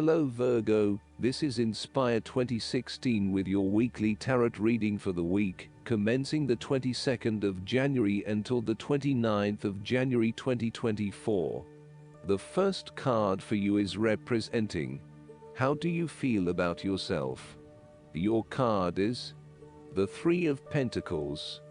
Hello Virgo, this is Inspire 2016 with your weekly tarot reading for the week, commencing the 22nd of January until the 29th of January 2024. The first card for you is representing, how do you feel about yourself? Your card is the Three of Pentacles.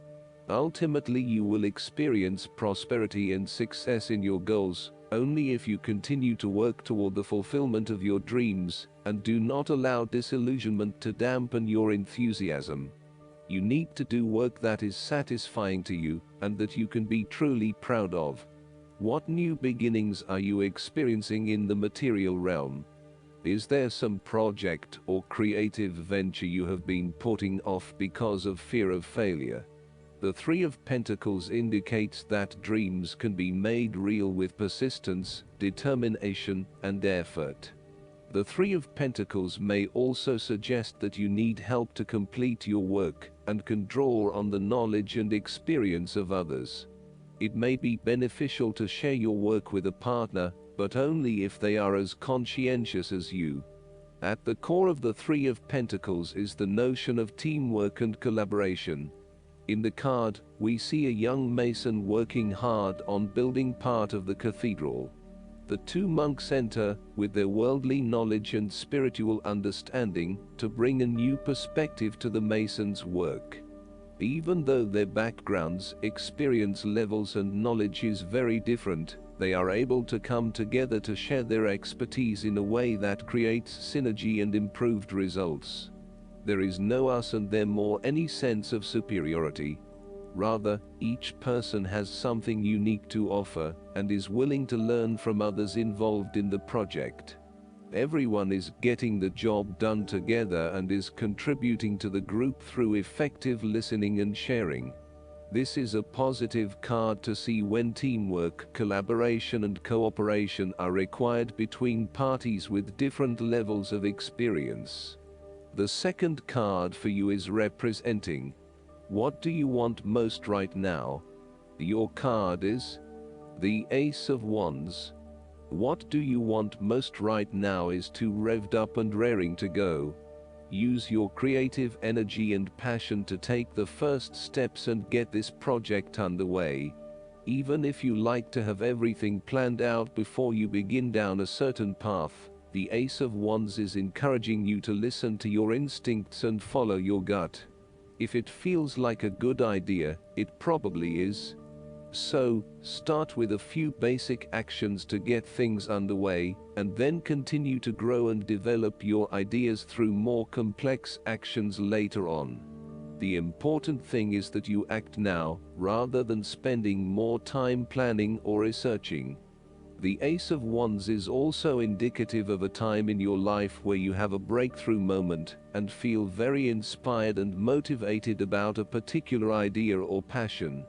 Ultimately, you will experience prosperity and success in your goals only if you continue to work toward the fulfillment of your dreams and do not allow disillusionment to dampen your enthusiasm. You need to do work that is satisfying to you and that you can be truly proud of. What new beginnings are you experiencing in the material realm? Is there some project or creative venture you have been putting off because of fear of failure? The Three of Pentacles indicates that dreams can be made real with persistence, determination, and effort. The Three of Pentacles may also suggest that you need help to complete your work and can draw on the knowledge and experience of others. It may be beneficial to share your work with a partner, but only if they are as conscientious as you. At the core of the Three of Pentacles is the notion of teamwork and collaboration. In the card, we see a young mason working hard on building part of the cathedral. The two monks enter, with their worldly knowledge and spiritual understanding, to bring a new perspective to the mason's work. Even though their backgrounds, experience levels and knowledge is very different, they are able to come together to share their expertise in a way that creates synergy and improved results. There is no us and them or any sense of superiority. Rather, each person has something unique to offer and is willing to learn from others involved in the project. Everyone is getting the job done together and is contributing to the group through effective listening and sharing. This is a positive card to see when teamwork, collaboration and cooperation are required between parties with different levels of experience. The second card for you is representing, what do you want most right now? Your card is the Ace of Wands. What do you want most right now is too revved up and raring to go. Use your creative energy and passion to take the first steps and get this project underway. Even if you like to have everything planned out before you begin down a certain path, the Ace of Wands is encouraging you to listen to your instincts and follow your gut. If it feels like a good idea, it probably is. So, start with a few basic actions to get things underway, and then continue to grow and develop your ideas through more complex actions later on. The important thing is that you act now, rather than spending more time planning or researching. The Ace of Wands is also indicative of a time in your life where you have a breakthrough moment and feel very inspired and motivated about a particular idea or passion.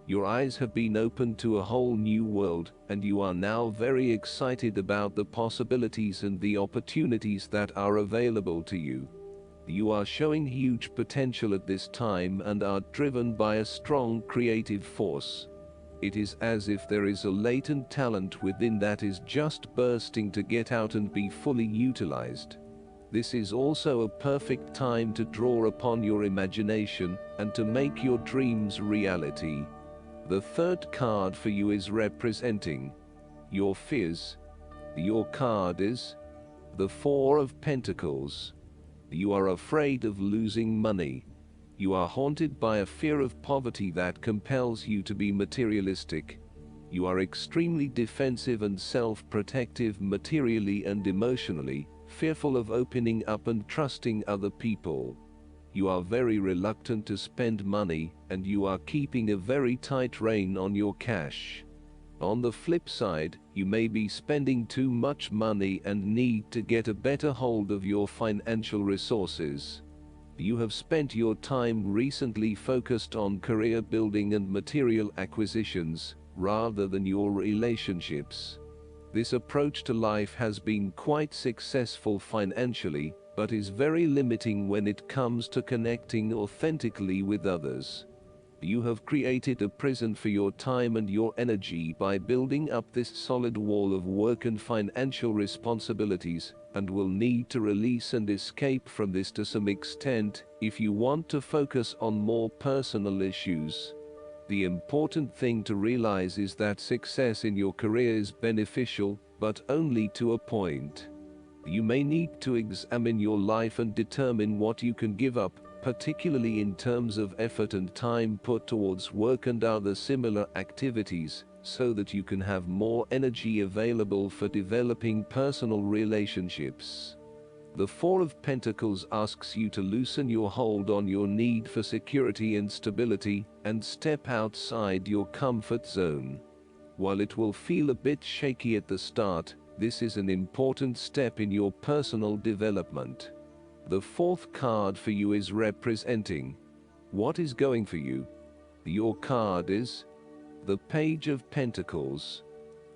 Your eyes have been opened to a whole new world, and you are now very excited about the possibilities and the opportunities that are available to you. You are showing huge potential at this time and are driven by a strong creative force. It is as if there is a latent talent within that is just bursting to get out and be fully utilized. This is also a perfect time to draw upon your imagination and to make your dreams reality. The third card for you is representing your fears. Your card is the Four of Pentacles. You are afraid of losing money. You are haunted by a fear of poverty that compels you to be materialistic. You are extremely defensive and self-protective materially and emotionally, fearful of opening up and trusting other people. You are very reluctant to spend money, and you are keeping a very tight rein on your cash. On the flip side, you may be spending too much money and need to get a better hold of your financial resources. You have spent your time recently focused on career building and material acquisitions, rather than your relationships. This approach to life has been quite successful financially, but is very limiting when it comes to connecting authentically with others. You have created a prison for your time and your energy by building up this solid wall of work and financial responsibilities, and will need to release and escape from this to some extent if you want to focus on more personal issues. The important thing to realize is that success in your career is beneficial, but only to a point. You may need to examine your life and determine what you can give up, particularly in terms of effort and time put towards work and other similar activities, so that you can have more energy available for developing personal relationships. The Four of Pentacles asks you to loosen your hold on your need for security and stability, and step outside your comfort zone. While it will feel a bit shaky at the start, this is an important step in your personal development. The fourth card for you is representing what is going for you. Your card is the Page of Pentacles.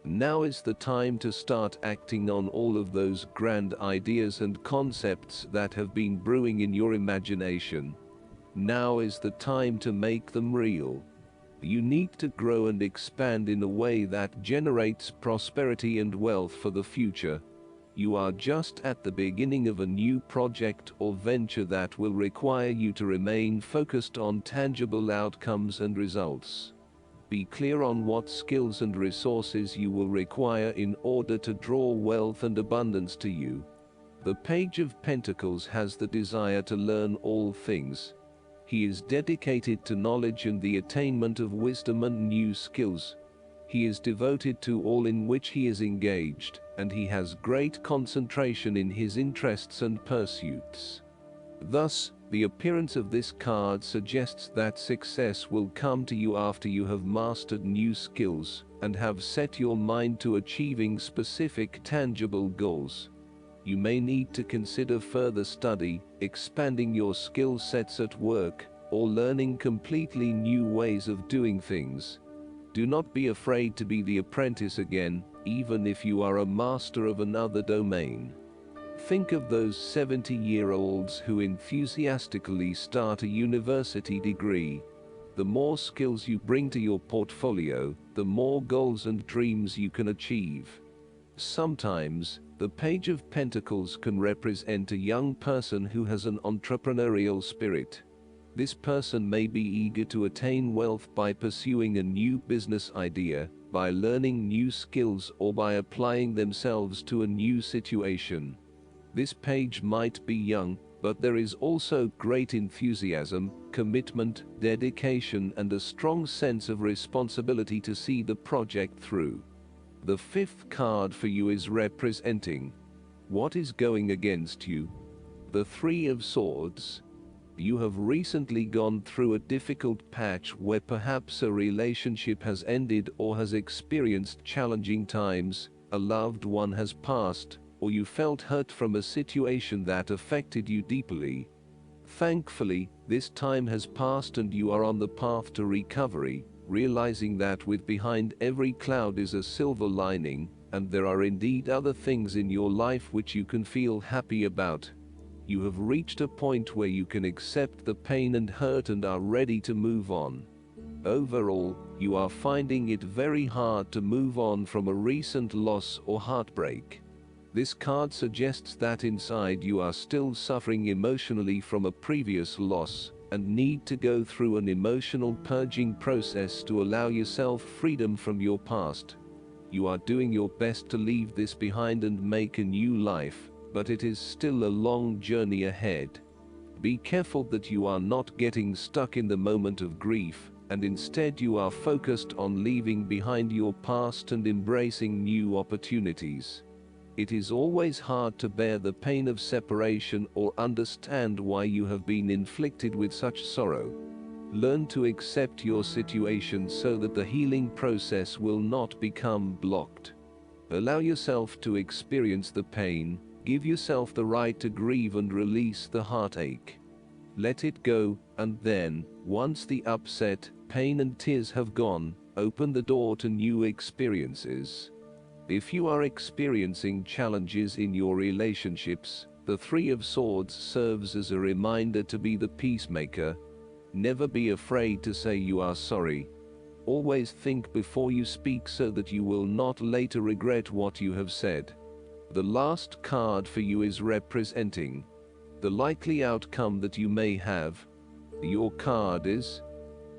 Now is the time to start acting on all of those grand ideas and concepts that have been brewing in your imagination. Now is the time to make them real. You need to grow and expand in a way that generates prosperity and wealth for the future. You are just at the beginning of a new project or venture that will require you to remain focused on tangible outcomes and results. Be clear on what skills and resources you will require in order to draw wealth and abundance to you. The Page of Pentacles has the desire to learn all things. He is dedicated to knowledge and the attainment of wisdom and new skills. He is devoted to all in which he is engaged, and he has great concentration in his interests and pursuits. Thus, the appearance of this card suggests that success will come to you after you have mastered new skills, and have set your mind to achieving specific tangible goals. You may need to consider further study, expanding your skill sets at work, or learning completely new ways of doing things. Do not be afraid to be the apprentice again, even if you are a master of another domain. Think of those 70-year-olds who enthusiastically start a university degree. The more skills you bring to your portfolio, the more goals and dreams you can achieve. Sometimes, the Page of Pentacles can represent a young person who has an entrepreneurial spirit. This person may be eager to attain wealth by pursuing a new business idea, by learning new skills, or by applying themselves to a new situation. This page might be young, but there is also great enthusiasm, commitment, dedication, and a strong sense of responsibility to see the project through. The fifth card for you is representing what is going against you. The Three of Swords. You have recently gone through a difficult patch where perhaps a relationship has ended or has experienced challenging times, a loved one has passed, or you felt hurt from a situation that affected you deeply. Thankfully, this time has passed and you are on the path to recovery, realizing that with behind every cloud is a silver lining, and there are indeed other things in your life which you can feel happy about. You have reached a point where you can accept the pain and hurt and are ready to move on. Overall, you are finding it very hard to move on from a recent loss or heartbreak. This card suggests that inside you are still suffering emotionally from a previous loss, and need to go through an emotional purging process to allow yourself freedom from your past. You are doing your best to leave this behind and make a new life, but it is still a long journey ahead. Be careful that you are not getting stuck in the moment of grief, and instead you are focused on leaving behind your past and embracing new opportunities. It is always hard to bear the pain of separation or understand why you have been inflicted with such sorrow. Learn to accept your situation so that the healing process will not become blocked. Allow yourself to experience the pain, give yourself the right to grieve and release the heartache. Let it go, and then, once the upset, pain and tears have gone, open the door to new experiences. If you are experiencing challenges in your relationships, the Three of Swords serves as a reminder to be the peacemaker. Never be afraid to say you are sorry. Always think before you speak so that you will not later regret what you have said. The last card for you is representing the likely outcome that you may have. Your card is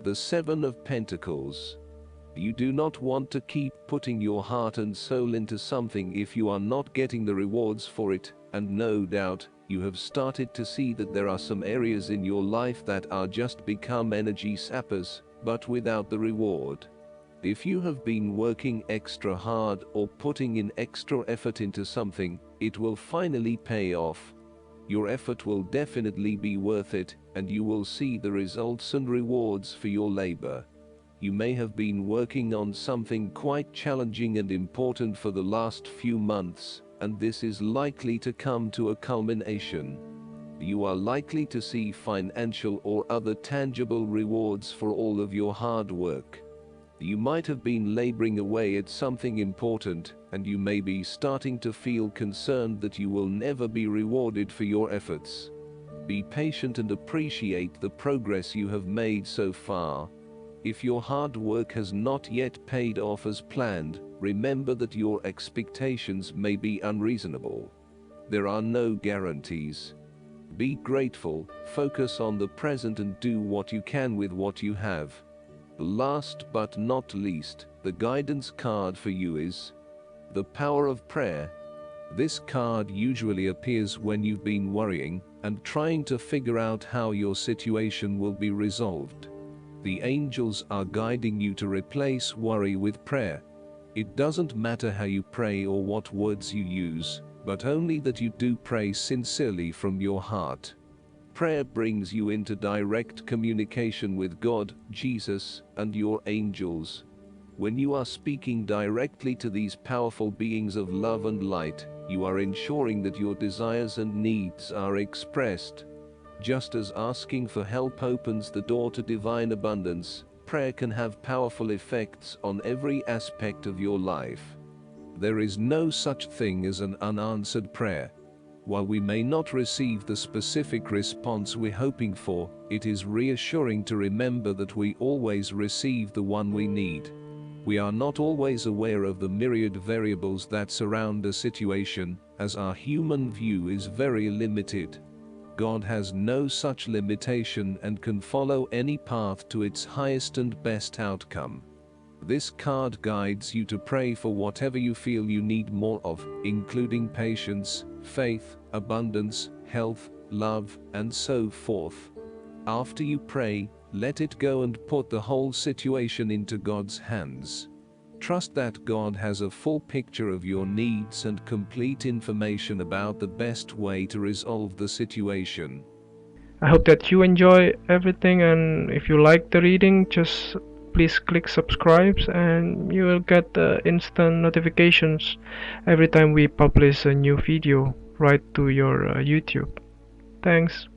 the Seven of Pentacles. You do not want to keep putting your heart and soul into something if you are not getting the rewards for it, and no doubt, you have started to see that there are some areas in your life that are just become energy sappers, but without the reward. If you have been working extra hard or putting in extra effort into something, it will finally pay off. Your effort will definitely be worth it, and you will see the results and rewards for your labor. You may have been working on something quite challenging and important for the last few months, and this is likely to come to a culmination. You are likely to see financial or other tangible rewards for all of your hard work. You might have been laboring away at something important, and you may be starting to feel concerned that you will never be rewarded for your efforts. Be patient and appreciate the progress you have made so far. If your hard work has not yet paid off as planned, remember that your expectations may be unreasonable. There are no guarantees. Be grateful, focus on the present and do what you can with what you have. Last but not least, the guidance card for you is the Power of Prayer. This card usually appears when you've been worrying and trying to figure out how your situation will be resolved. The angels are guiding you to replace worry with prayer. It doesn't matter how you pray or what words you use, but only that you do pray sincerely from your heart. Prayer brings you into direct communication with God, Jesus, and your angels. When you are speaking directly to these powerful beings of love and light, you are ensuring that your desires and needs are expressed. Just as asking for help opens the door to divine abundance, prayer can have powerful effects on every aspect of your life. There is no such thing as an unanswered prayer. While we may not receive the specific response we're hoping for, it is reassuring to remember that we always receive the one we need. We are not always aware of the myriad variables that surround a situation, as our human view is very limited. God has no such limitation and can follow any path to its highest and best outcome. This card guides you to pray for whatever you feel you need more of, including patience, faith, abundance, health, love, and so forth. After you pray, let it go and put the whole situation into God's hands. Trust that God has a full picture of your needs and complete information about the best way to resolve the situation. I hope that you enjoy everything, and if you like the reading, just please click subscribe and you will get instant notifications every time we publish a new video right to your YouTube. Thanks.